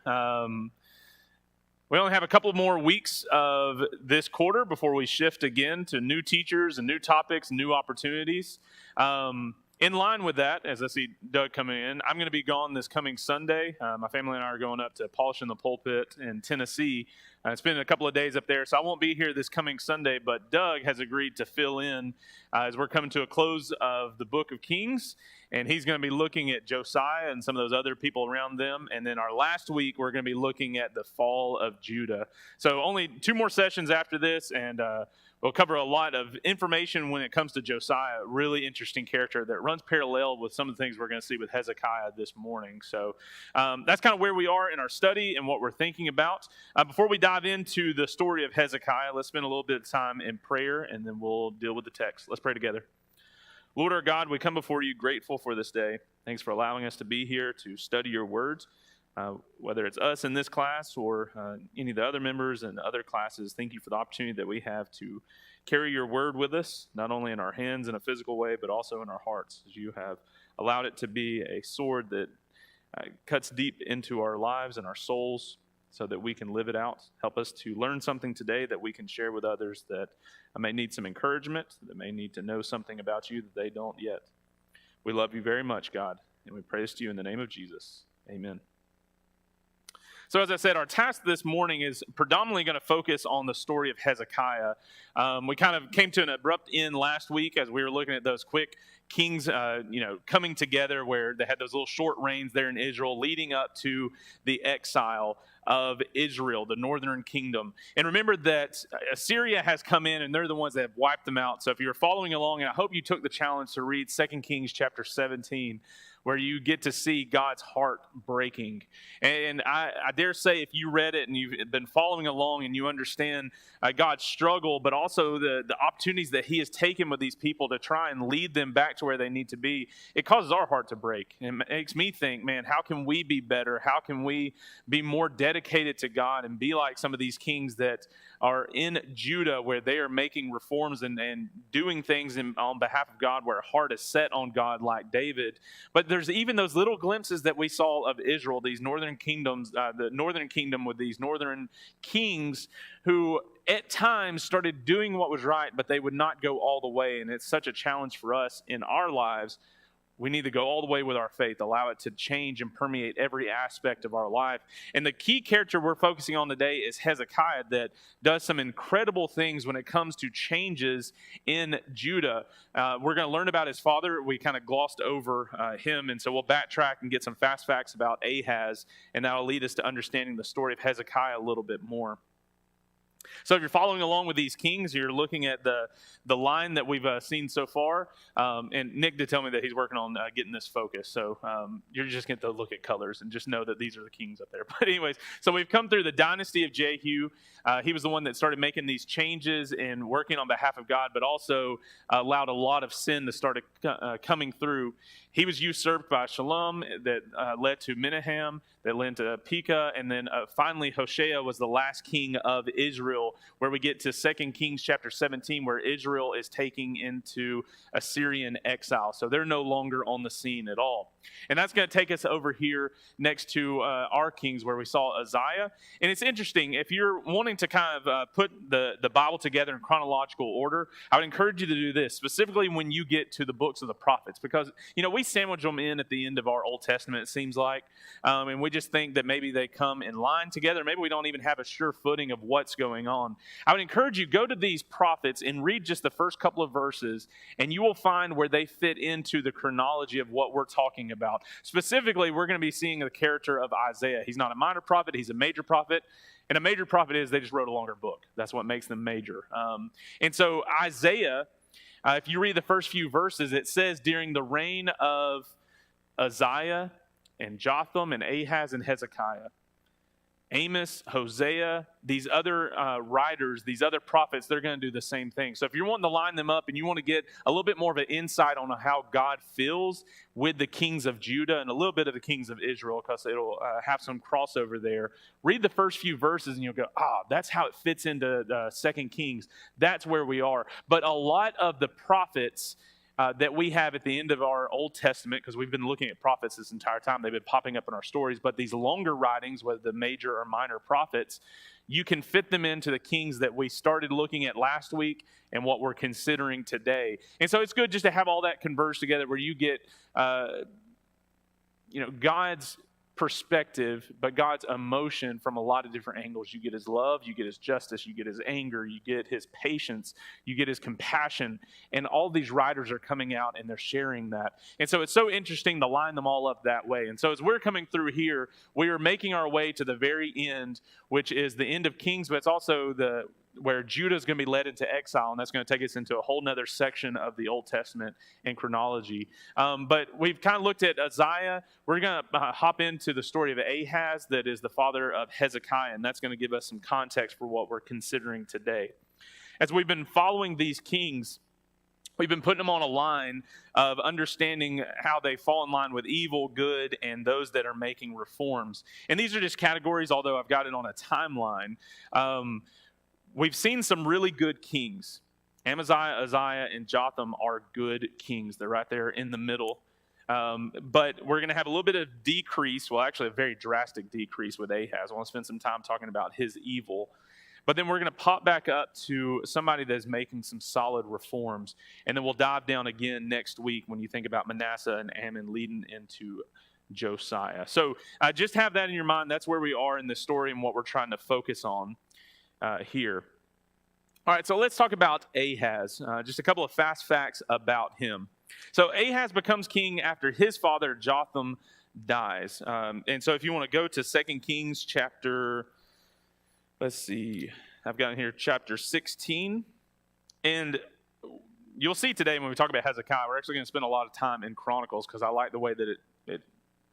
Um, we only have a couple more weeks of this quarter before we shift again to new teachers and new topics, new opportunities. In line with that, as I see Doug coming in, I'm going to be gone this coming Sunday. My family and I are going up to Polishing the Pulpit in Tennessee. Spending a couple of days up there, so I won't be here this coming Sunday, but Doug has agreed to fill in as we're coming to a close of the book of Kings, and he's going to be looking at Josiah and some of those other people around them, and then our last week, we're going to be looking at the fall of Judah. So only 2 more sessions after this, and we'll cover a lot of information when it comes to Josiah, really interesting character that runs parallel with some of the things we're going to see with Hezekiah this morning. So that's kind of where we are in our study and what we're thinking about. Before we dive into the story of Hezekiah, let's spend a little bit of time in prayer, and then we'll deal with the text. Let's pray together. Lord our God, we come before you grateful for this day. Thanks for allowing us to be here to study your words. Whether it's us in this class or any of the other members in other classes, thank you for the opportunity that we have to carry your word with us, not only in our hands in a physical way, but also in our hearts, as you have allowed it to be a sword that cuts deep into our lives and our souls so that we can live it out. Help us to learn something today that we can share with others that may need some encouragement, that may need to know something about you that they don't yet. We love you very much, God, and we praise to you in the name of Jesus. Amen. So as I said, our task this morning is predominantly going to focus on the story of Hezekiah. We kind of came to an abrupt end last week as we were looking at those quick kings, coming together where they had those little short reigns there in Israel leading up to the exile of Israel, the northern kingdom. And remember that Assyria has come in and they're the ones that have wiped them out. So if you're following along, and I hope you took the challenge to read 2 Kings chapter 17, where you get to see God's heart breaking. And I dare say if you read it and you've been following along and you understand God's struggle, but also the opportunities that he has taken with these people to try and lead them back to where they need to be, it causes our heart to break. It makes me think, man, how can we be better? How can we be more dedicated to God and be like some of these kings that are in Judah where they are making reforms and doing things on behalf of God where a heart is set on God like David. But there's even those little glimpses that we saw of Israel, these northern kingdoms, the northern kingdom with these northern kings who at times started doing what was right, but they would not go all the way. And it's such a challenge for us in our lives. We need to go all the way with our faith, allow it to change and permeate every aspect of our life. And the key character we're focusing on today is Hezekiah, that does some incredible things when it comes to changes in Judah. We're going to learn about his father. We kind of glossed over him, and so we'll backtrack and get some fast facts about Ahaz, and that'll lead us to understanding the story of Hezekiah a little bit more. So if you're following along with these kings, you're looking at the line that we've seen so far. And Nick did tell me that he's working on getting this focused. So you're just going to look at colors and just know that these are the kings up there. But anyways, so we've come through the dynasty of Jehu. He was the one that started making these changes and working on behalf of God, but also allowed a lot of sin to start coming through. He was usurped by Shalom that led to Menahem, that led to Pekah, and then finally Hoshea was the last king of Israel, where we get to 2 Kings chapter 17, where Israel is taking into Assyrian exile. So they're no longer on the scene at all. And that's going to take us over here next to our kings, where we saw Uzziah. And it's interesting, if you're wanting to kind of put the Bible together in chronological order, I would encourage you to do this, specifically when you get to the books of the prophets, because, we sandwich them in at the end of our Old Testament, it seems like, and we just think that maybe they come in line together. Maybe we don't even have a sure footing of what's going on. I would encourage you, go to these prophets and read just the first couple of verses, and you will find where they fit into the chronology of what we're talking about. Specifically, we're going to be seeing the character of Isaiah. He's not a minor prophet, he's a major prophet. And a major prophet is they just wrote a longer book. That's what makes them major. And so Isaiah, if you read the first few verses, it says during the reign of Uzziah and Jotham and Ahaz and Hezekiah, Amos, Hosea, these other writers, these other prophets, they're going to do the same thing. So if you're wanting to line them up and you want to get a little bit more of an insight on how God feels with the kings of Judah and a little bit of the kings of Israel, because it'll have some crossover there, read the first few verses and you'll go, that's how it fits into 2 Kings. That's where we are. But a lot of the prophets that we have at the end of our Old Testament, because we've been looking at prophets this entire time. They've been popping up in our stories, but these longer writings, whether the major or minor prophets, you can fit them into the kings that we started looking at last week and what we're considering today. And so it's good just to have all that converge together where you get God's perspective, but God's emotion from a lot of different angles. You get his love, you get his justice, you get his anger, you get his patience, you get his compassion, and all these writers are coming out and they're sharing that. And so it's so interesting to line them all up that way. And so as we're coming through here, we are making our way to the very end, which is the end of Kings, but it's also where Judah is going to be led into exile, and that's going to take us into a whole nother section of the Old Testament and chronology. But we've kind of looked at Uzziah. We're going to hop into the story of Ahaz, that is the father of Hezekiah, and that's going to give us some context for what we're considering today. As we've been following these kings, we've been putting them on a line of understanding how they fall in line with evil, good, and those that are making reforms. And these are just categories, although I've got it on a timeline. We've seen some really good kings. Amaziah, Uzziah, and Jotham are good kings. They're right there in the middle. But we're going to have a little bit of decrease, well, actually a very drastic decrease with Ahaz. I want to spend some time talking about his evil. But then we're going to pop back up to somebody that's making some solid reforms. And then we'll dive down again next week when you think about Manasseh and Ammon leading into Josiah. So just have that in your mind. That's where we are in this story and what we're trying to focus on here. All right, so let's talk about Ahaz. Just a couple of fast facts about him. So Ahaz becomes king after his father Jotham dies. And so if you want to go to 2 Kings chapter, let's see, I've got in here chapter 16. And you'll see today when we talk about Hezekiah, we're actually going to spend a lot of time in Chronicles because I like the way that it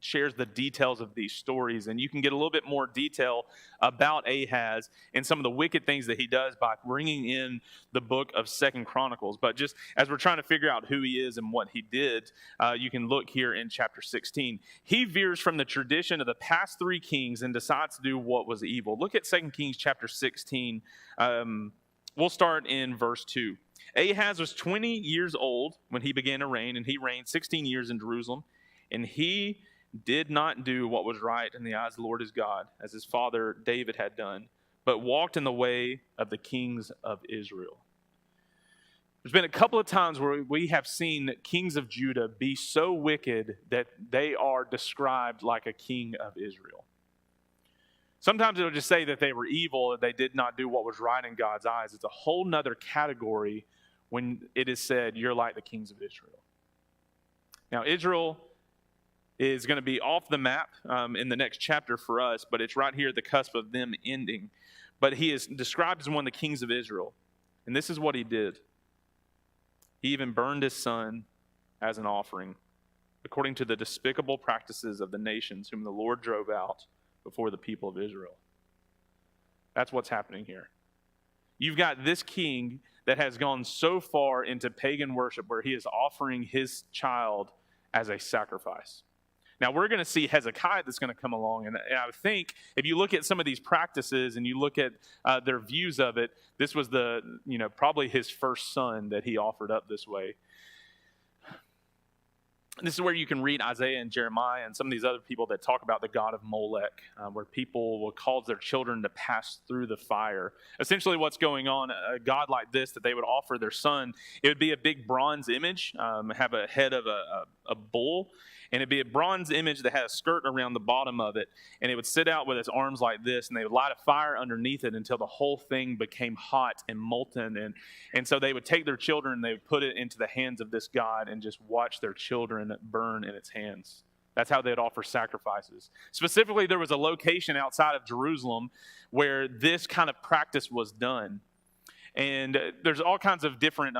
shares the details of these stories, and you can get a little bit more detail about Ahaz and some of the wicked things that he does by bringing in the book of 2 Chronicles. But just as we're trying to figure out who he is and what he did, you can look here in chapter 16. He veers from the tradition of the past three kings and decides to do what was evil. Look at 2 Kings chapter 16. We'll start in verse 2. Ahaz was 20 years old when he began to reign, and he reigned 16 years in Jerusalem, and he did not do what was right in the eyes of the Lord his God, as his father David had done, but walked in the way of the kings of Israel. There's been a couple of times where we have seen kings of Judah be so wicked that they are described like a king of Israel. Sometimes it'll just say that they were evil and they did not do what was right in God's eyes. It's a whole nother category when it is said, you're like the kings of Israel. Now, Israel is going to be off the map in the next chapter for us, but it's right here at the cusp of them ending. But he is described as one of the kings of Israel. And this is what he did. He even burned his son as an offering, according to the despicable practices of the nations whom the Lord drove out before the people of Israel. That's what's happening here. You've got this king that has gone so far into pagan worship where he is offering his child as a sacrifice. Now, we're going to see Hezekiah that's going to come along, and I think if you look at some of these practices and you look at their views of it, this was probably his first son that he offered up this way. This is where you can read Isaiah and Jeremiah and some of these other people that talk about the god of Molech, where people will cause their children to pass through the fire. Essentially what's going on, a god like this that they would offer their son, it would be a big bronze image, have a head of a bull, and it'd be a bronze image that had a skirt around the bottom of it, and it would sit out with its arms like this, and they would light a fire underneath it until the whole thing became hot and molten, and so they would take their children and they would put it into the hands of this god and just watch their children burn in its hands. That's how they'd offer sacrifices. Specifically, there was a location outside of Jerusalem where this kind of practice was done, and there's all kinds of different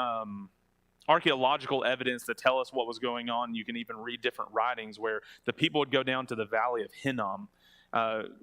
archaeological evidence to tell us what was going on. You can even read different writings where the people would go down to the valley of Hinnom.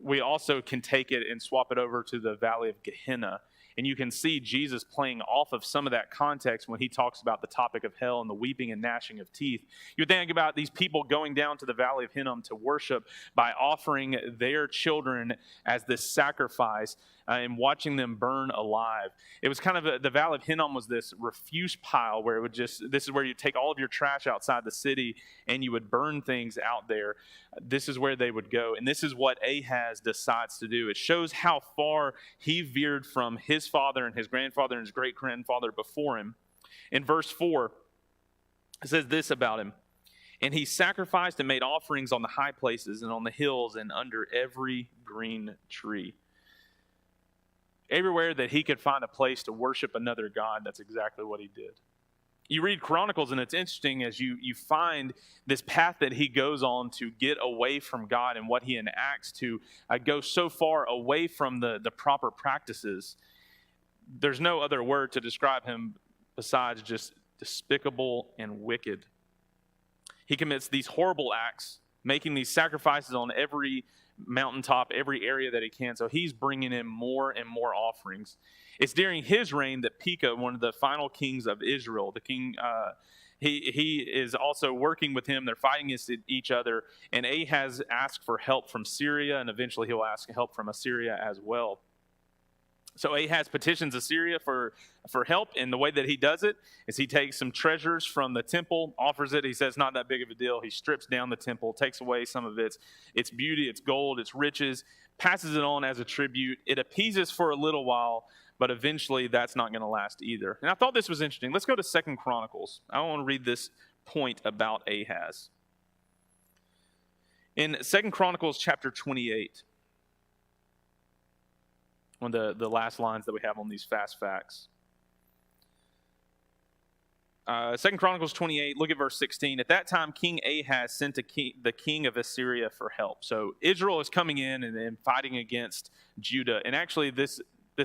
We also can take it and swap it over to the valley of Gehenna. And you can see Jesus playing off of some of that context when he talks about the topic of hell and the weeping and gnashing of teeth. You think about these people going down to the valley of Hinnom to worship by offering their children as this sacrifice. and watching them burn alive. It was kind of the Valley of Hinnom was this refuse pile where it would this is where you take all of your trash outside the city and you would burn things out there. This is where they would go. And this is what Ahaz decides to do. It shows how far he veered from his father and his grandfather and his great-grandfather before him. In verse 4, it says this about him. And he sacrificed and made offerings on the high places and on the hills and under every green tree. Everywhere that he could find a place to worship another god, that's exactly what he did. You read Chronicles, and it's interesting as you find this path that he goes on to get away from God and what he enacts to go so far away from the proper practices. There's no other word to describe him besides just despicable and wicked. He commits these horrible acts, making these sacrifices on every mountaintop, every area that he can. So he's bringing in more and more offerings. It's during his reign that Pekah, one of the final kings of Israel, the king, he is also working with him. They're fighting against each other. And Ahaz asks for help from Syria, and eventually he'll ask help from Assyria as well. So Ahaz petitions Assyria for help, and the way that he does it is he takes some treasures from the temple, offers it. He says not that big of a deal. He strips down the temple, takes away some of its beauty, its gold, its riches, passes it on as a tribute. It appeases for a little while, but eventually that's not going to last either. And I thought this was interesting. Let's go to 2 Chronicles. I want to read this point about Ahaz. In 2 Chronicles chapter 28, one of the last lines that we have on these fast facts. 2 Chronicles 28, look at verse 16. At that time, King Ahaz sent the king of Assyria for help. So Israel is coming in and fighting against Judah. And actually, this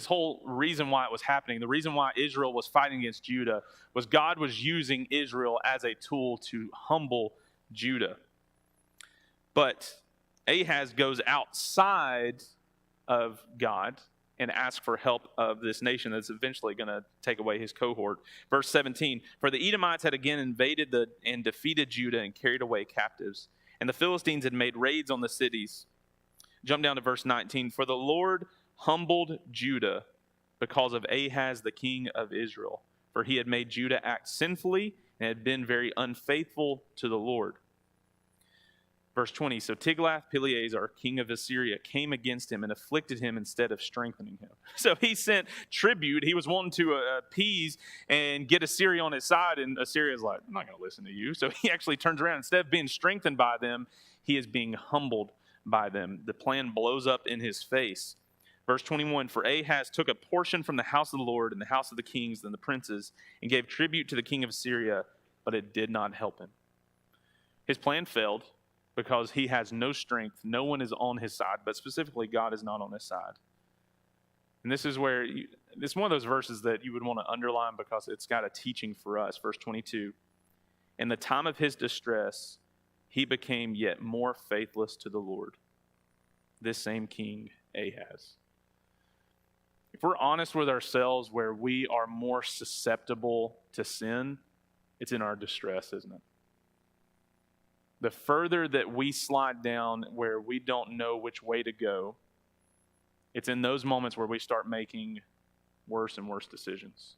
whole reason why it was happening, the reason why Israel was fighting against Judah, was God was using Israel as a tool to humble Judah. But Ahaz goes outside of God and ask for help of this nation that's eventually going to take away his cohort. Verse 17, for the Edomites had again invaded and defeated Judah and carried away captives. And the Philistines had made raids on the cities. Jump down to verse 19. For the Lord humbled Judah because of Ahaz, the king of Israel. For he had made Judah act sinfully and had been very unfaithful to the Lord. Verse 20, so Tiglath-Pileser, king of Assyria, came against him and afflicted him instead of strengthening him. So he sent tribute. He was wanting to appease and get Assyria on his side, and Assyria's like, I'm not going to listen to you. So he actually turns around. Instead of being strengthened by them, he is being humbled by them. The plan blows up in his face. Verse 21, for Ahaz took a portion from the house of the Lord and the house of the kings and the princes and gave tribute to the king of Assyria, but it did not help him. His plan failed because he has no strength. No one is on his side, but specifically God is not on his side. And this is where, it's one of those verses that you would want to underline because it's got a teaching for us. Verse 22, in the time of his distress, he became yet more faithless to the Lord, this same king Ahaz. If we're honest with ourselves where we are more susceptible to sin, it's in our distress, isn't it? The further that we slide down where we don't know which way to go, it's in those moments where we start making worse and worse decisions.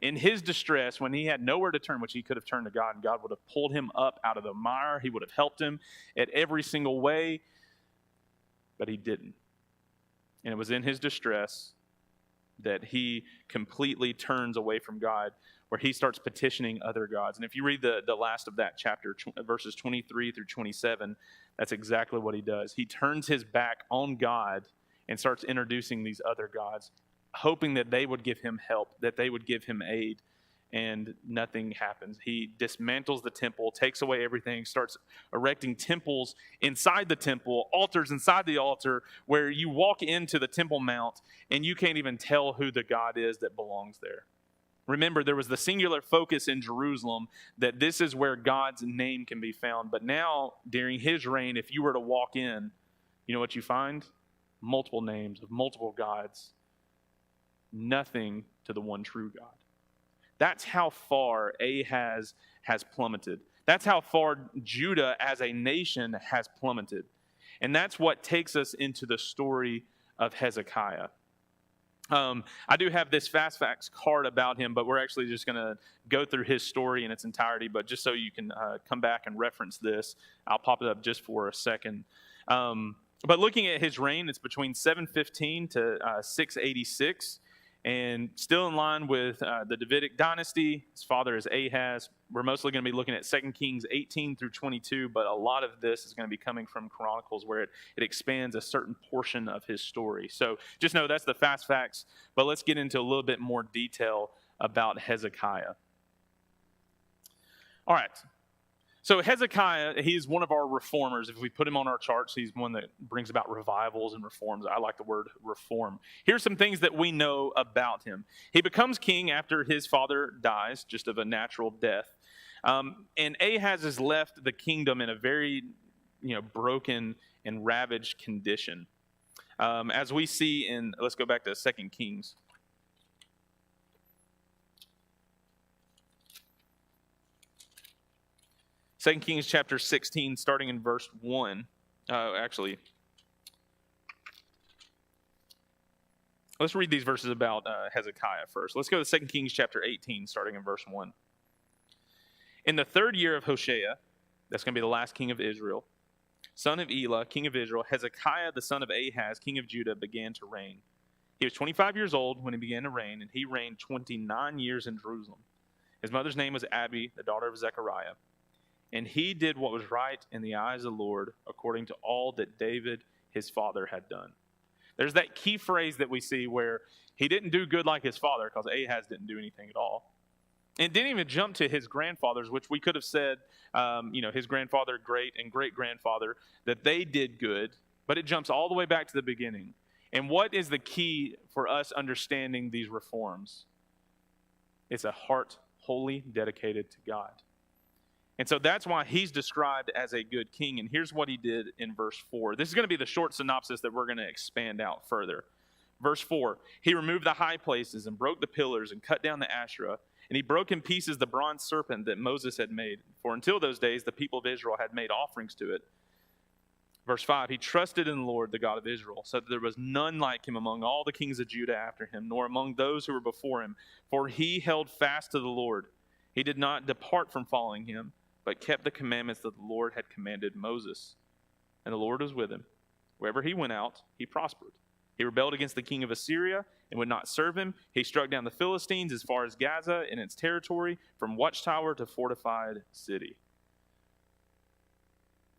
In his distress, when he had nowhere to turn, which he could have turned to God, and God would have pulled him up out of the mire, he would have helped him at every single way, but he didn't. And it was in his distress that he completely turns away from God, where he starts petitioning other gods. And if you read the last of that chapter, verses 23 through 27, that's exactly what he does. He turns his back on God and starts introducing these other gods, hoping that they would give him help, that they would give him aid, and nothing happens. He dismantles the temple, takes away everything, starts erecting temples inside the temple, altars inside the altar, where you walk into the Temple Mount and you can't even tell who the God is that belongs there. Remember, there was the singular focus in Jerusalem that this is where God's name can be found. But now, during his reign, if you were to walk in, you know what you find? Multiple names of multiple gods. Nothing to the one true God. That's how far Ahaz has plummeted. That's how far Judah as a nation has plummeted. And that's what takes us into the story of Hezekiah. I do have this Fast Facts card about him, but we're actually just going to go through his story in its entirety. But just so you can come back and reference this, I'll pop it up just for a second. But looking at his reign, it's between 715 to 686. And still in line with the Davidic dynasty. His father is Ahaz. We're mostly going to be looking at 2 Kings 18 through 22, but a lot of this is going to be coming from Chronicles, where it expands a certain portion of his story. So just know that's the fast facts, but let's get into a little bit more detail about Hezekiah. All right. So Hezekiah, he's one of our reformers. If we put him on our charts, he's one that brings about revivals and reforms. I like the word reform. Here's some things that we know about him. He becomes king after his father dies, just of a natural death. And Ahaz has left the kingdom in a very, broken and ravaged condition. As we see in, let's go back to 2 Kings. 2 Kings chapter 16, starting in verse 1. Let's read these verses about Hezekiah first. Let's go to 2 Kings chapter 18, starting in verse 1. In the 3rd year of Hoshea, that's going to be the last king of Israel, son of Elah, king of Israel, Hezekiah, the son of Ahaz, king of Judah, began to reign. He was 25 years old when he began to reign, and he reigned 29 years in Jerusalem. His mother's name was Abi, the daughter of Zechariah. And he did what was right in the eyes of the Lord, according to all that David, his father, had done. There's that key phrase that we see where he didn't do good like his father, because Ahaz didn't do anything at all. And it didn't even jump to his grandfathers, which we could have said, his grandfather, great, and great-grandfather, that they did good, but it jumps all the way back to the beginning. And what is the key for us understanding these reforms? It's a heart wholly dedicated to God. And so that's why he's described as a good king. And here's what he did in verse 4. This is going to be the short synopsis that we're going to expand out further. Verse 4, he removed the high places and broke the pillars and cut down the Ashrae. And he broke in pieces the bronze serpent that Moses had made. For until those days, the people of Israel had made offerings to it. Verse 5, he trusted in the Lord, the God of Israel, so that there was none like him among all the kings of Judah after him, nor among those who were before him. For he held fast to the Lord. He did not depart from following him, but kept the commandments that the Lord had commanded Moses. And the Lord was with him. Wherever he went out, he prospered. He rebelled against the king of Assyria and would not serve him. He struck down the Philistines as far as Gaza and its territory, from watchtower to fortified city.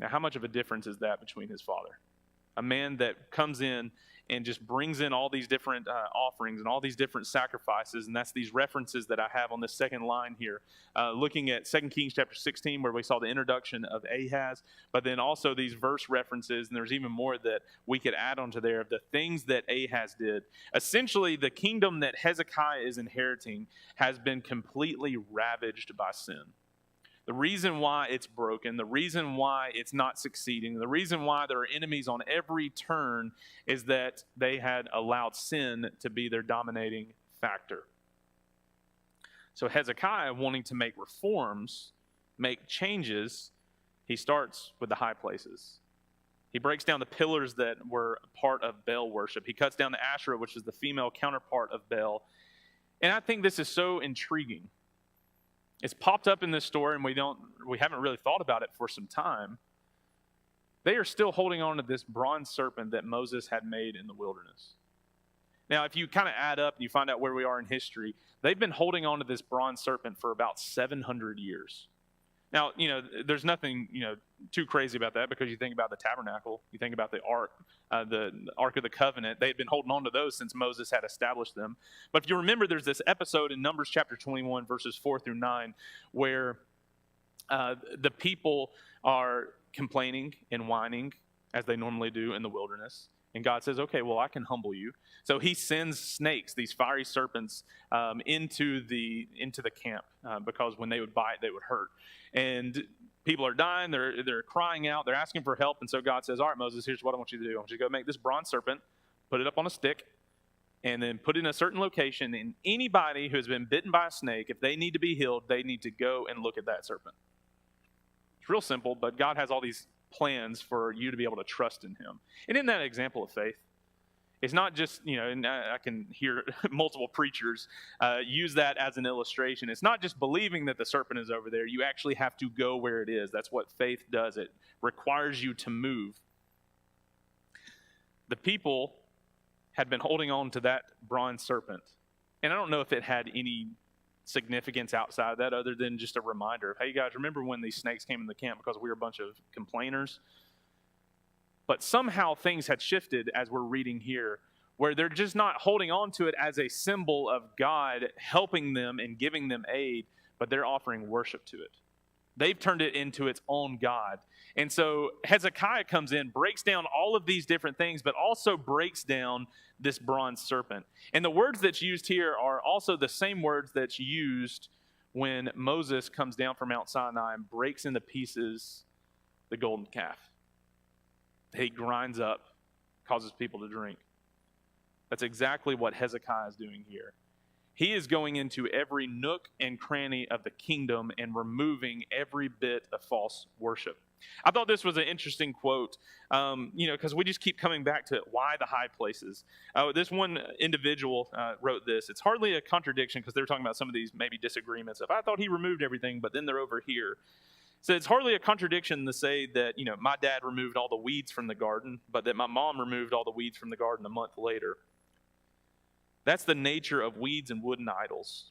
Now, how much of a difference is that between his father? A man that comes in and just brings in all these different offerings and all these different sacrifices, and that's these references that I have on the second line here. Looking at 2 Kings chapter 16, where we saw the introduction of Ahaz, but then also these verse references, and there's even more that we could add onto there of the things that Ahaz did. Essentially, the kingdom that Hezekiah is inheriting has been completely ravaged by sin. The reason why it's broken, the reason why it's not succeeding, the reason why there are enemies on every turn is that they had allowed sin to be their dominating factor. So Hezekiah, wanting to make reforms, make changes, he starts with the high places. He breaks down the pillars that were part of Baal worship. He cuts down the Ashrae, which is the female counterpart of Baal. And I think this is so intriguing. It's popped up in this story, and we haven't really thought about it for some time. They are still holding on to this bronze serpent that Moses had made in the wilderness. Now, if you kind of add up and you find out where we are in history, they've been holding on to this bronze serpent for about 700 years. Now, there's nothing, too crazy about that, because you think about the tabernacle, you think about the Ark of the Covenant. They had been holding on to those since Moses had established them. But if you remember, there's this episode in Numbers chapter 21, verses 4 through 9, where the people are complaining and whining, as they normally do in the wilderness. And God says, okay, well, I can humble you. So he sends snakes, these fiery serpents, into the camp, because when they would bite, they would hurt. And people are dying, they're crying out, they're asking for help. And so God says, all right, Moses, here's what I want you to do. I want you to go make this bronze serpent, put it up on a stick, and then put it in a certain location. And anybody who has been bitten by a snake, if they need to be healed, they need to go and look at that serpent. It's real simple, but God has all these plans for you to be able to trust in him. And isn't that an example of faith? It's not just, and I can hear multiple preachers use that as an illustration. It's not just believing that the serpent is over there. You actually have to go where it is. That's what faith does. It requires you to move. The people had been holding on to that bronze serpent. And I don't know if it had any significance outside of that other than just a reminder of, hey, guys, remember when these snakes came in the camp because we were a bunch of complainers? But somehow things had shifted as we're reading here, where they're just not holding on to it as a symbol of God helping them and giving them aid, but they're offering worship to it. They've turned it into its own God. And so Hezekiah comes in, breaks down all of these different things, but also breaks down this bronze serpent. And the words that's used here are also the same words that's used when Moses comes down from Mount Sinai and breaks into pieces the golden calf. He grinds up, causes people to drink. That's exactly what Hezekiah is doing here. He is going into every nook and cranny of the kingdom and removing every bit of false worship. I thought this was an interesting quote, because we just keep coming back to why the high places. This one individual wrote this. It's hardly a contradiction because they're talking about some of these maybe disagreements of, I thought he removed everything, but then they're over here. So it's hardly a contradiction to say that, my dad removed all the weeds from the garden, but that my mom removed all the weeds from the garden a month later. That's the nature of weeds and wooden idols.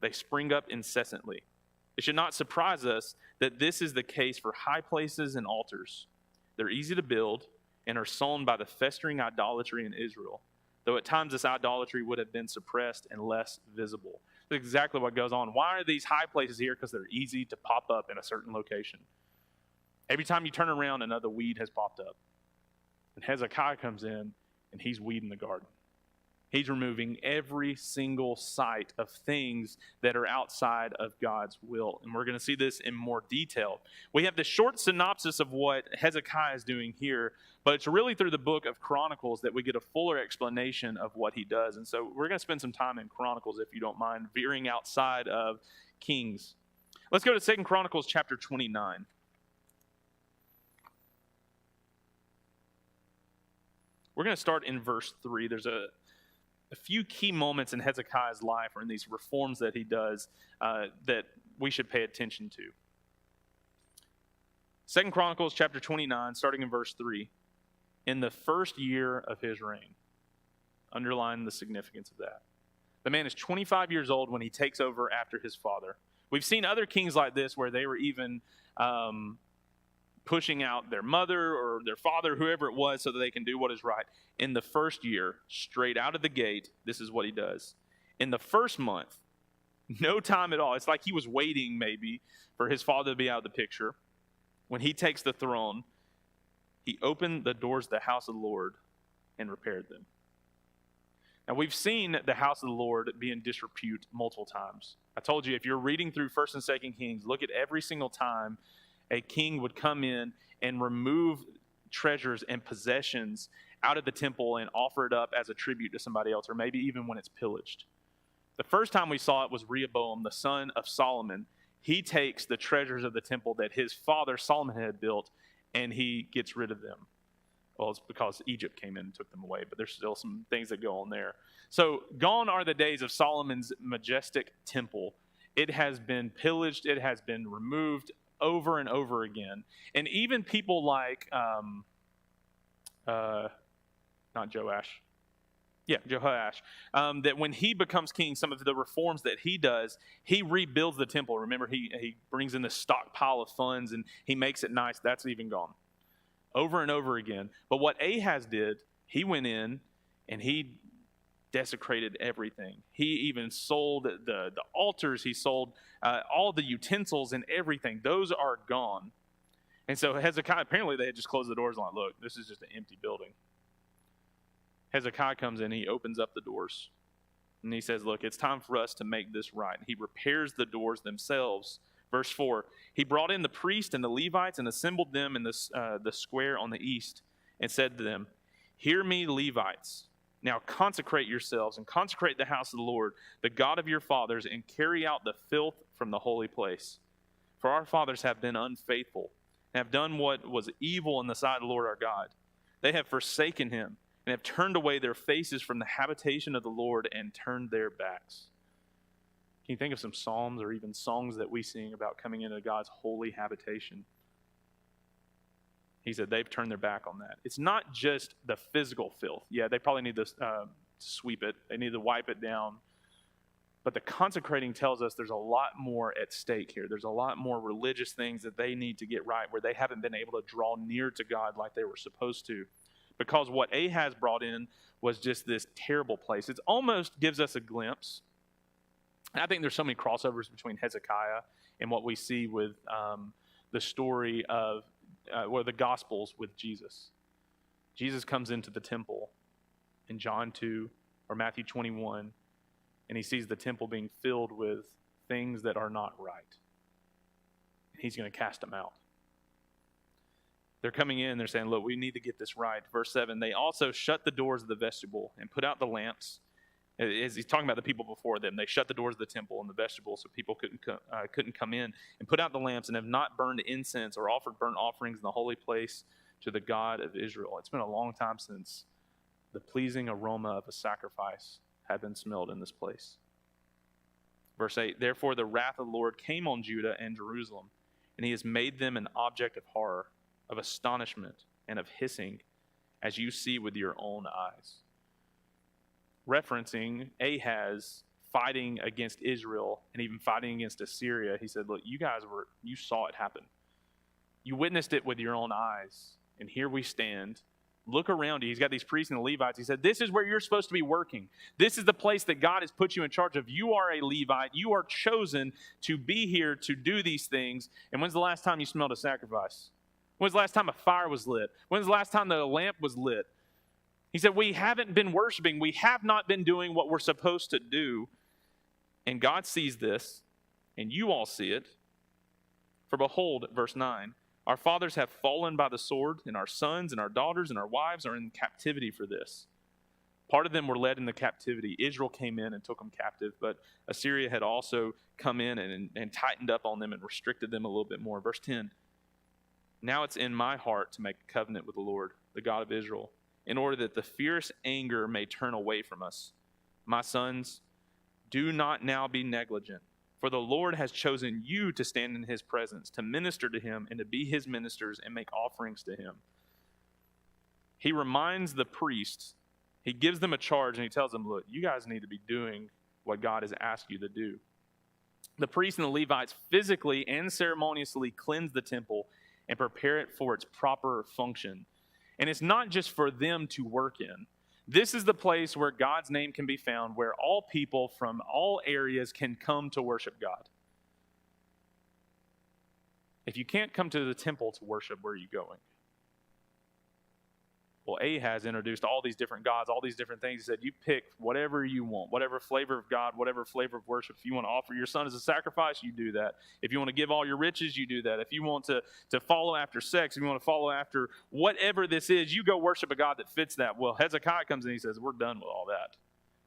They spring up incessantly. It should not surprise us that this is the case for high places and altars. They're easy to build and are sown by the festering idolatry in Israel, though at times this idolatry would have been suppressed and less visible. That's exactly what goes on. Why are these high places here? Because they're easy to pop up in a certain location. Every time you turn around, another weed has popped up. And Hezekiah comes in, and he's weeding the garden. He's removing every single site of things that are outside of God's will. And we're going to see this in more detail. We have the short synopsis of what Hezekiah is doing here, but it's really through the book of Chronicles that we get a fuller explanation of what he does. And so we're going to spend some time in Chronicles, if you don't mind, veering outside of Kings. Let's go to 2 Chronicles chapter 29. We're going to start in verse 3. There's a few key moments in Hezekiah's life or in these reforms that he does that we should pay attention to. 2 Chronicles chapter 29, starting in verse 3. In the first year of his reign. Underline the significance of that. The man is 25 years old when he takes over after his father. We've seen other kings like this where they were even pushing out their mother or their father, whoever it was, so that they can do what is right. In the first year, straight out of the gate, this is what he does. In the first month, no time at all. It's like he was waiting maybe for his father to be out of the picture. When he takes the throne, he opened the doors of the house of the Lord and repaired them. Now, we've seen the house of the Lord be in disrepute multiple times. I told you, if you're reading through 1st and 2nd Kings, look at every single time a king would come in and remove treasures and possessions out of the temple and offer it up as a tribute to somebody else, or maybe even when it's pillaged. The first time we saw it was Rehoboam, the son of Solomon. He takes the treasures of the temple that his father Solomon had built, and he gets rid of them. Well, it's because Egypt came in and took them away, but there's still some things that go on there. So gone are the days of Solomon's majestic temple. It has been pillaged. It has been removed over and over again. And even people like, not Joash. Yeah, Jehoash. That when he becomes king, some of the reforms that he does, he rebuilds the temple. Remember, he brings in this stockpile of funds and he makes it nice. That's even gone. Over and over again. But what Ahaz did, he went in and he desecrated everything. He even sold the altars. He sold all the utensils and everything. Those are gone. And so Hezekiah, apparently they had just closed the doors and like, look, this is just an empty building. Hezekiah comes in, he opens up the doors. And he says, look, it's time for us to make this right. He repairs the doors themselves. Verse 4, he brought in the priests and the Levites and assembled them in the square on the east and said to them, hear me, Levites. Now consecrate yourselves and consecrate the house of the Lord, the God of your fathers, and carry out the filth from the holy place. For our fathers have been unfaithful and have done what was evil in the sight of the Lord our God. They have forsaken him and have turned away their faces from the habitation of the Lord and turned their backs. Can you think of some psalms or even songs that we sing about coming into God's holy habitation? He said they've turned their back on that. It's not just the physical filth. Yeah, they probably need to sweep it. They need to wipe it down. But the consecrating tells us there's a lot more at stake here. There's a lot more religious things that they need to get right where they haven't been able to draw near to God like they were supposed to. Because what Ahaz brought in was just this terrible place. It almost gives us a glimpse. And I think there's so many crossovers between Hezekiah and what we see with the story of the Gospels with Jesus. Jesus comes into the temple in John 2 or Matthew 21, and he sees the temple being filled with things that are not right. And he's going to cast them out. They're coming in, they're saying, look, we need to get this right. Verse 7, they also shut the doors of the vestibule and put out the lamps. As he's talking about the people before them, they shut the doors of the temple and the vestibule so people couldn't come in, and put out the lamps, and have not burned incense or offered burnt offerings in the holy place to the God of Israel. It's been a long time since the pleasing aroma of a sacrifice had been smelled in this place. Verse 8, therefore the wrath of the Lord came on Judah and Jerusalem, and he has made them an object of horror, of astonishment, and of hissing, as you see with your own eyes. Referencing Ahaz fighting against Israel and even fighting against Assyria, he said, look, you saw it happen. You witnessed it with your own eyes, and here we stand. Look around you. He's got these priests and the Levites. He said, this is where you're supposed to be working. This is the place that God has put you in charge of. You are a Levite. You are chosen to be here to do these things. And when's the last time you smelled a sacrifice? When's the last time a fire was lit? When's the last time the lamp was lit? He said, we haven't been worshiping. We have not been doing what we're supposed to do. And God sees this, and you all see it. For behold, verse 9, our fathers have fallen by the sword, and our sons and our daughters and our wives are in captivity for this. Part of them were led into captivity. Israel came in and took them captive, but Assyria had also come in and tightened up on them and restricted them a little bit more. Verse 10, now it's in my heart to make a covenant with the Lord, the God of Israel, in order that the fierce anger may turn away from us. My sons, do not now be negligent, for the Lord has chosen you to stand in his presence, to minister to him, and to be his ministers and make offerings to him. He reminds the priests, he gives them a charge, and he tells them, look, you guys need to be doing what God has asked you to do. The priests and the Levites physically and ceremoniously cleanse the temple and prepare it for its proper function. And it's not just for them to work in. This is the place where God's name can be found, where all people from all areas can come to worship God. If you can't come to the temple to worship, where are you going? Well, Ahaz introduced all these different gods, all these different things. He said, you pick whatever you want, whatever flavor of God, whatever flavor of worship. If you want to offer your son as a sacrifice, you do that. If you want to give all your riches, you do that. If you want to follow after sex, if you want to follow after whatever this is, you go worship a God that fits that. Well, Hezekiah comes in and he says, we're done with all that.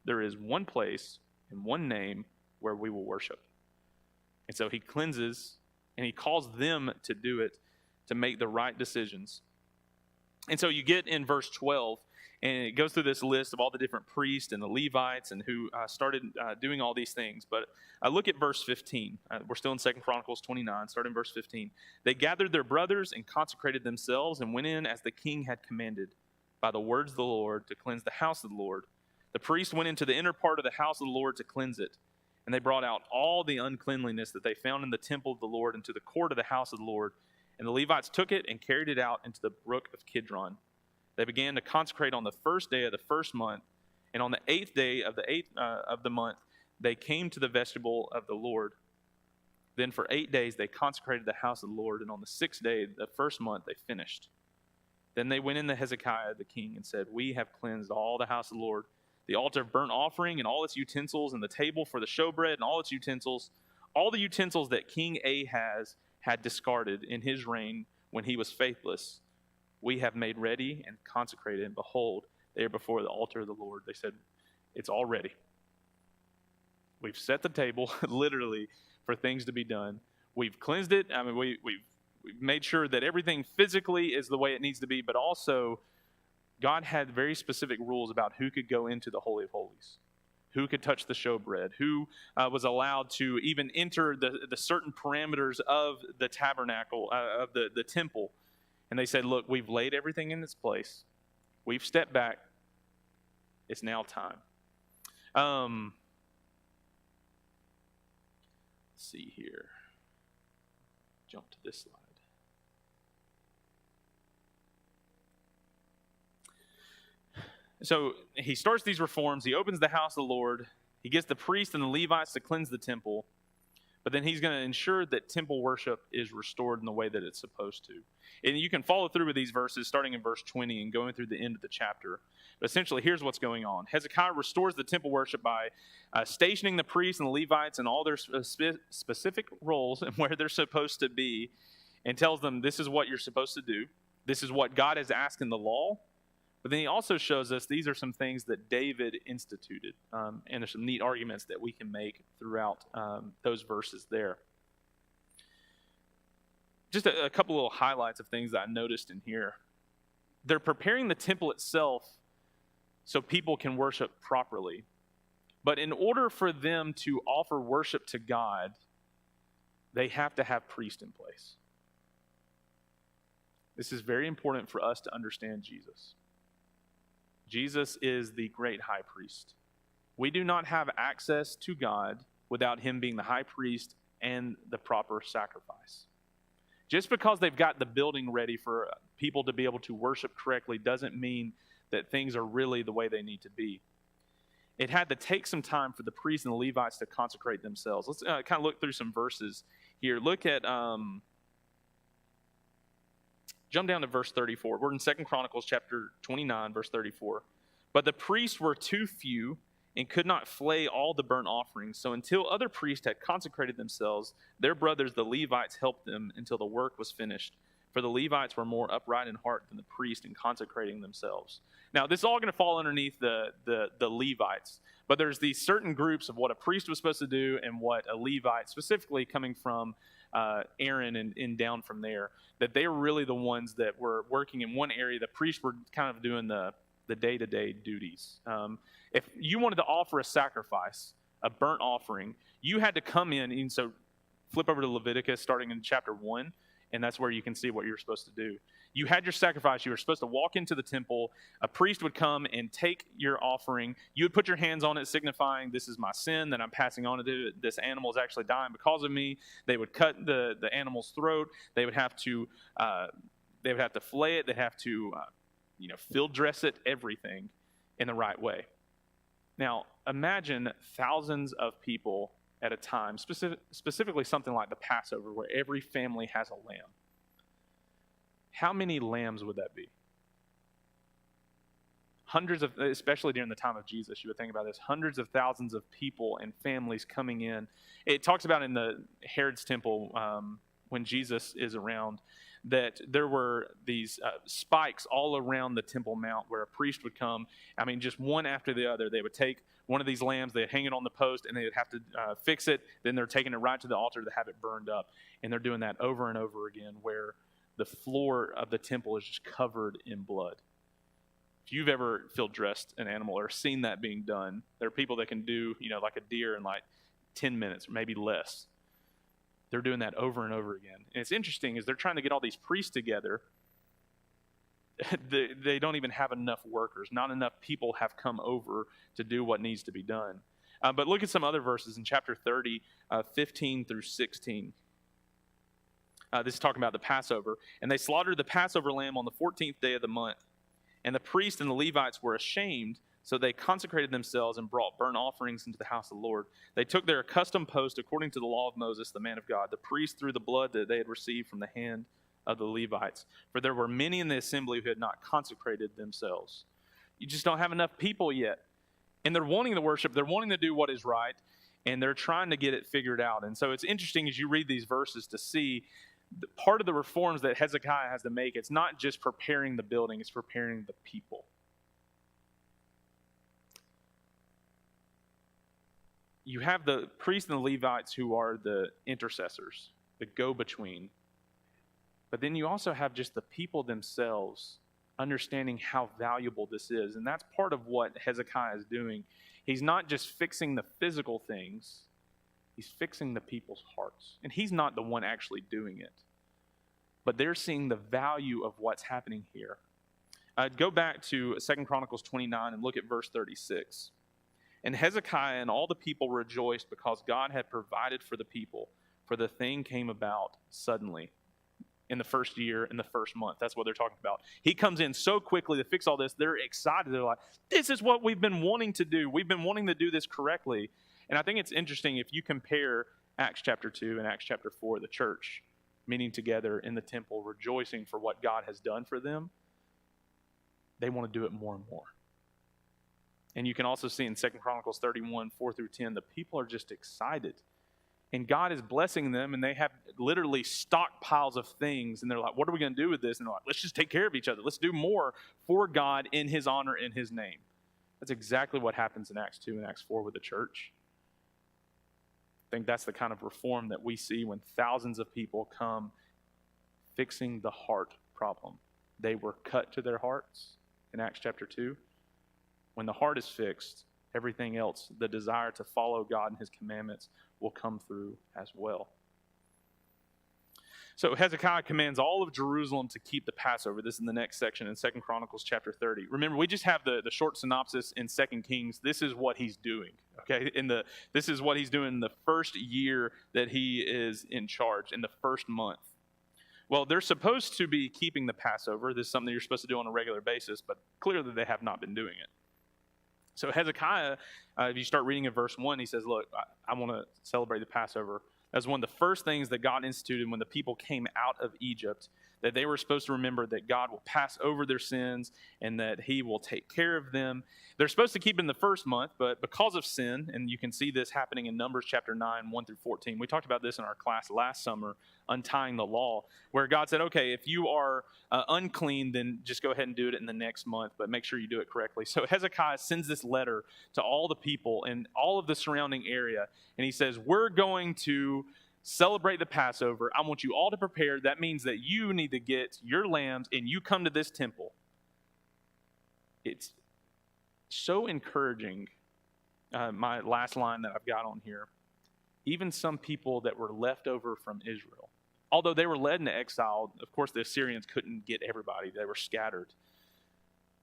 There is one place and one name where we will worship. And so he cleanses and he calls them to do it, to make the right decisions. And so you get in verse 12, and it goes through this list of all the different priests and the Levites and who started doing all these things. But I look at verse 15. We're still in 2 Chronicles 29, starting in verse 15. They gathered their brothers and consecrated themselves and went in as the king had commanded by the words of the Lord to cleanse the house of the Lord. The priest went into the inner part of the house of the Lord to cleanse it. And they brought out all the uncleanliness that they found in the temple of the Lord into the court of the house of the Lord. And the Levites took it and carried it out into the brook of Kidron. They began to consecrate on the first day of the first month, and on the 8th day of the month, they came to the vestibule of the Lord. Then for 8 days they consecrated the house of the Lord, and on the 6th day, the first month, they finished. Then they went in to Hezekiah the king and said, we have cleansed all the house of the Lord, the altar of burnt offering and all its utensils, and the table for the showbread and all its utensils, all the utensils that King Ahaz had discarded in his reign when he was faithless, we have made ready and consecrated, and behold, they are before the altar of the Lord. They said, it's all ready. We've set the table, literally, for things to be done. We've cleansed it. I mean, we've made sure that everything physically is the way it needs to be, but also God had very specific rules about who could go into the Holy of Holies, who could touch the showbread, who was allowed to even enter the certain parameters of the tabernacle, of the temple. And they said, look, we've laid everything in its place. We've stepped back. It's now time. Let's see here. Jump to this slide. So he starts these reforms. He opens the house of the Lord. He gets the priests and the Levites to cleanse the temple. But then he's going to ensure that temple worship is restored in the way that it's supposed to. And you can follow through with these verses starting in verse 20 and going through the end of the chapter. But essentially, here's what's going on. Hezekiah restores the temple worship by stationing the priests and the Levites in all their specific roles and where they're supposed to be, and tells them this is what you're supposed to do. This is what God has asked in the law. But then he also shows us these are some things that David instituted. And there's some neat arguments that we can make throughout those verses there. Just a couple little highlights of things that I noticed in here. They're preparing the temple itself so people can worship properly. But in order for them to offer worship to God, they have to have priests in place. This is very important for us to understand Jesus. Jesus is the great high priest. We do not have access to God without him being the high priest and the proper sacrifice. Just because they've got the building ready for people to be able to worship correctly doesn't mean that things are really the way they need to be. It had to take some time for the priests and the Levites to consecrate themselves. Let's kind of look through some verses here. Look at, jump down to verse 34. We're in 2 Chronicles chapter 29, verse 34. But the priests were too few and could not flay all the burnt offerings. So until other priests had consecrated themselves, their brothers, the Levites, helped them until the work was finished. For the Levites were more upright in heart than the priests in consecrating themselves. Now, this is all going to fall underneath the Levites. But there's these certain groups of what a priest was supposed to do and what a Levite, specifically coming from Aaron and down from there, that they were really the ones that were working in one area. The priests were kind of doing the day-to-day duties. If you wanted to offer a sacrifice, a burnt offering, you had to come in, and so flip over to Leviticus starting in chapter 1, and that's where you can see what you're supposed to do. You had your sacrifice. You were supposed to walk into the temple. A priest would come and take your offering. You would put your hands on it, signifying this is my sin that I'm passing on to it. This animal is actually dying because of me. They would cut the animal's throat. They would have to flay it. They'd have to field dress it, everything in the right way. Now, imagine thousands of people at a time, specifically something like the Passover, where every family has a lamb. How many lambs would that be? Hundreds of, especially during the time of Jesus, you would think about this, hundreds of thousands of people and families coming in. It talks about in the Herod's temple, when Jesus is around, that there were these spikes all around the Temple Mount where a priest would come. I mean, just one after the other. They would take one of these lambs, they'd hang it on the post, and they'd have to fix it. Then they're taking it right to the altar to have it burned up. And they're doing that over and over again, where the floor of the temple is just covered in blood. If you've ever field dressed an animal or seen that being done, there are people that can do, like a deer in like 10 minutes or maybe less. They're doing that over and over again. And it's interesting is they're trying to get all these priests together. They don't even have enough workers. Not enough people have come over to do what needs to be done. But look at some other verses in chapter 30, 15 through 16. This is talking about the Passover. And they slaughtered the Passover lamb on the 14th day of the month. And the priests and the Levites were ashamed, so they consecrated themselves and brought burnt offerings into the house of the Lord. They took their accustomed post according to the law of Moses, the man of God. The priests threw the blood that they had received from the hand of the Levites. For there were many in the assembly who had not consecrated themselves. You just don't have enough people yet. And they're wanting to worship. They're wanting to do what is right. And they're trying to get it figured out. And so it's interesting as you read these verses to see part of the reforms that Hezekiah has to make. It's not just preparing the building. It's preparing the people. You have the priests and the Levites who are the intercessors, the go-between. But then you also have just the people themselves understanding how valuable this is. And that's part of what Hezekiah is doing. He's not just fixing the physical things, he's fixing the people's hearts. And he's not the one actually doing it. But they're seeing the value of what's happening here. Go back to 2 Chronicles 29 and look at verse 36. And Hezekiah and all the people rejoiced because God had provided for the people, for the thing came about suddenly in the first year, in the first month. That's what they're talking about. He comes in so quickly to fix all this. They're excited. They're like, this is what we've been wanting to do. We've been wanting to do this correctly. And I think it's interesting if you compare Acts chapter 2 and Acts chapter 4, the church meeting together in the temple, rejoicing for what God has done for them. They want to do it more and more. And you can also see in 2 Chronicles 31, 4 through 10, the people are just excited. And God is blessing them, and they have literally stockpiles of things. And they're like, what are we going to do with this? And they're like, let's just take care of each other. Let's do more for God in his honor, in his name. That's exactly what happens in Acts 2 and Acts 4 with the church. I think that's the kind of reform that we see when thousands of people come fixing the heart problem. They were cut to their hearts in Acts chapter 2. When the heart is fixed, everything else, the desire to follow God and his commandments, will come through as well. So Hezekiah commands all of Jerusalem to keep the Passover. This is in the next section in 2 Chronicles chapter 30. Remember, we just have the short synopsis in 2 Kings. This is what he's doing. Okay, this is what he's doing in the first year that he is in charge, in the first month. Well, they're supposed to be keeping the Passover. This is something you're supposed to do on a regular basis, but clearly they have not been doing it. So Hezekiah, if you start reading in verse 1, he says, look, I want to celebrate the Passover. That's one of the first things that God instituted when the people came out of Egypt, that they were supposed to remember that God will pass over their sins and that he will take care of them. They're supposed to keep it in the first month, but because of sin, and you can see this happening in Numbers chapter 9, 1 through 14. We talked about this in our class last summer, Untying the Law, where God said, okay, if you are unclean, then just go ahead and do it in the next month, but make sure you do it correctly. So Hezekiah sends this letter to all the people in all of the surrounding area, and he says, we're going to celebrate the Passover. I want you all to prepare. That means that you need to get your lambs and you come to this temple. It's so encouraging. My last line that I've got on here. Even some people that were left over from Israel, although they were led into exile, of course the Assyrians couldn't get everybody. They were scattered.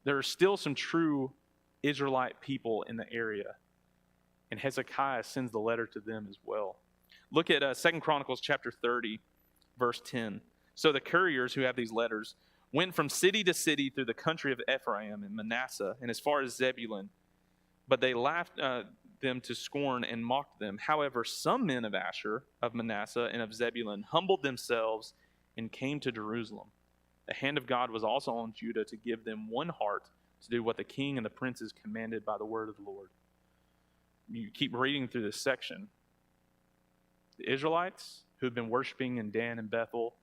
There are still some true Israelite people in the area. And Hezekiah sends the letter to them as well. Look at 2 Chronicles chapter 30, verse 10. So the couriers who have these letters went from city to city through the country of Ephraim and Manasseh and as far as Zebulun. But they laughed them to scorn and mocked them. However, some men of Asher, of Manasseh, and of Zebulun humbled themselves and came to Jerusalem. The hand of God was also on Judah to give them one heart to do what the king and the princes commanded by the word of the Lord. You keep reading through this section. The Israelites who had been worshiping in Dan and Bethel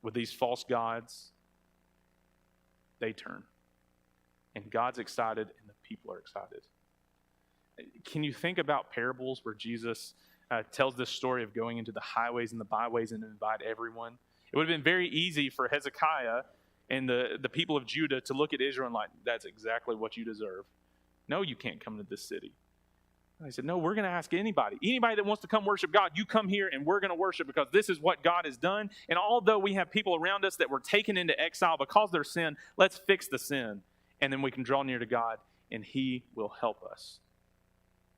with these false gods, they turn. And God's excited and the people are excited. Can you think about parables where Jesus tells this story of going into the highways and the byways and invite everyone? It would have been very easy for Hezekiah and the people of Judah to look at Israel and like, that's exactly what you deserve. No, you can't come to this city. He said, no, we're going to ask anybody that wants to come worship God, you come here and we're going to worship because this is what God has done. And although we have people around us that were taken into exile because of their sin, let's fix the sin. And then we can draw near to God and he will help us.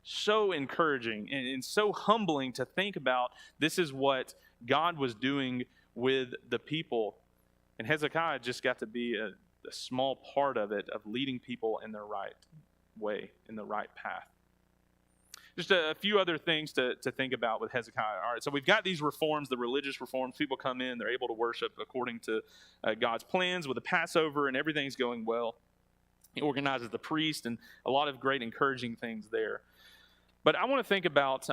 So encouraging and so humbling to think about this is what God was doing with the people. And Hezekiah just got to be a small part of it, of leading people in the right way, in the right path. Just a few other things to think about with Hezekiah. All right, so we've got these reforms, the religious reforms. People come in, they're able to worship according to God's plans with the Passover, and everything's going well. He organizes the priest, and a lot of great encouraging things there. But I want to think about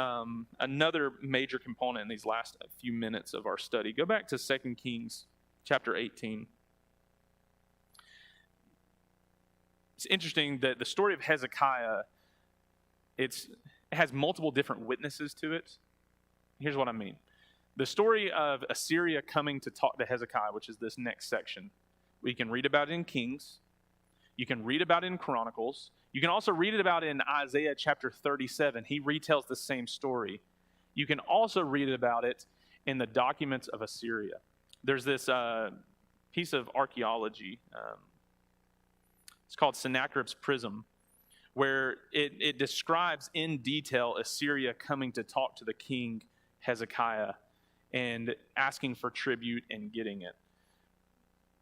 another major component in these last few minutes of our study. Go back to 2 Kings chapter 18. It's interesting that the story of Hezekiah, it has multiple different witnesses to it. Here's what I mean. The story of Assyria coming to talk to Hezekiah, which is this next section, We can read about it in Kings. You can read about it in Chronicles. You can also read it about in Isaiah chapter 37. He retells the same story. You can also read about it in the documents of Assyria. There's this piece of archaeology. It's called Sennacherib's Prism, where it describes in detail Assyria coming to talk to the king Hezekiah and asking for tribute and getting it.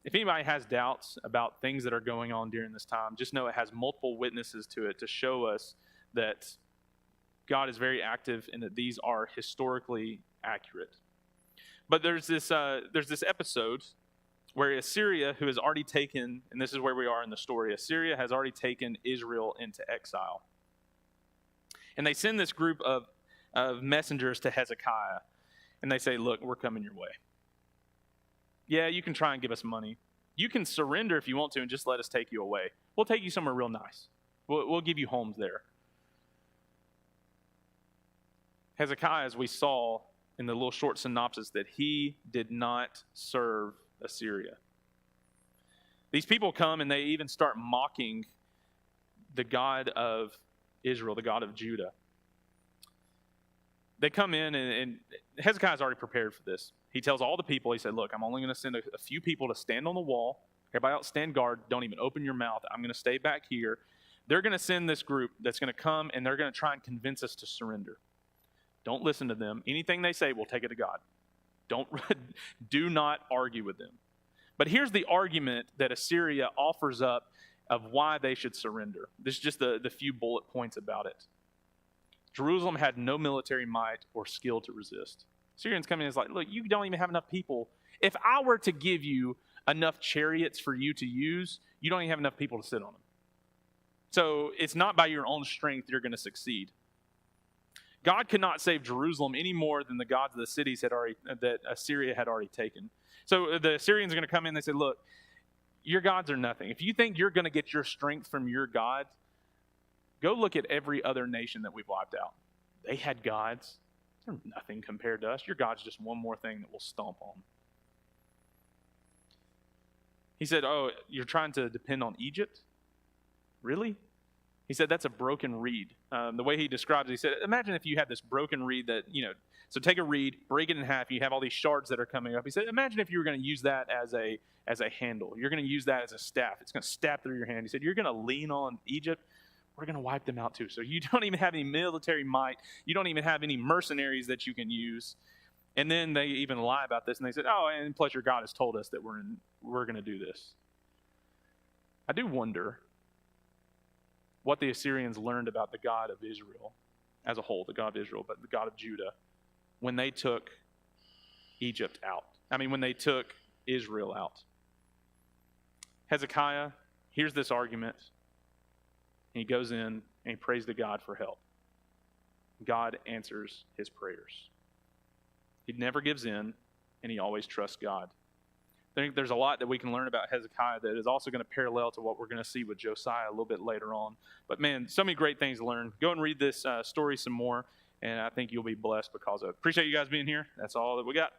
If anybody has doubts about things that are going on during this time, just know it has multiple witnesses to it to show us that God is very active and that these are historically accurate. But there's this episode where Assyria, who has already taken, and this is where we are in the story, Assyria has already taken Israel into exile. And they send this group of messengers to Hezekiah, and they say, look, we're coming your way. Yeah, you can try and give us money. You can surrender if you want to and just let us take you away. We'll take you somewhere real nice. We'll give you homes there. Hezekiah, as we saw in the little short synopsis, that he did not serve Assyria. These people come and they even start mocking the God of Israel, the God of Judah. They come in and Hezekiah's already prepared for this. He tells all the people, he said, look, I'm only going to send a few people to stand on the wall. Everybody else stand guard. Don't even open your mouth. I'm going to stay back here. They're going to send this group that's going to come and they're going to try and convince us to surrender. Don't listen to them. Anything they say, we'll take it to God. Do not argue with them. But here's the argument that Assyria offers up of why they should surrender. This is just the few bullet points about it. Jerusalem had no military might or skill to resist. Syrians come in and it's like, look, you don't even have enough people. If I were to give you enough chariots for you to use, you don't even have enough people to sit on them. So it's not by your own strength you're going to succeed. God could not save Jerusalem any more than the gods of the cities that Assyria had already taken. So the Assyrians are going to come in and they say, look, your gods are nothing. If you think you're going to get your strength from your God, go look at every other nation that we've wiped out. They had gods. They're nothing compared to us. Your God's just one more thing that we'll stomp on. He said, oh, you're trying to depend on Egypt? Really? He said, that's a broken reed. The way he describes it, he said, imagine if you had this broken reed that, so take a reed, break it in half, you have all these shards that are coming up. He said, imagine if you were going to use that as a handle. You're going to use that as a staff. It's going to stab through your hand. He said, you're going to lean on Egypt. We're going to wipe them out too. So you don't even have any military might. You don't even have any mercenaries that you can use. And then they even lie about this, and they said, oh, and plus your God has told us that we're going to do this. I do wonder what the Assyrians learned about the God of Israel as a whole, the God of Israel, but the God of Judah, when they took Egypt out. When they took Israel out. Hezekiah hears this argument, and he goes in and he prays to God for help. God answers his prayers. He never gives in, and he always trusts God. I think there's a lot that we can learn about Hezekiah that is also going to parallel to what we're going to see with Josiah a little bit later on. But man, so many great things to learn. Go and read this story some more, and I think you'll be blessed because of it. Appreciate you guys being here. That's all that we got.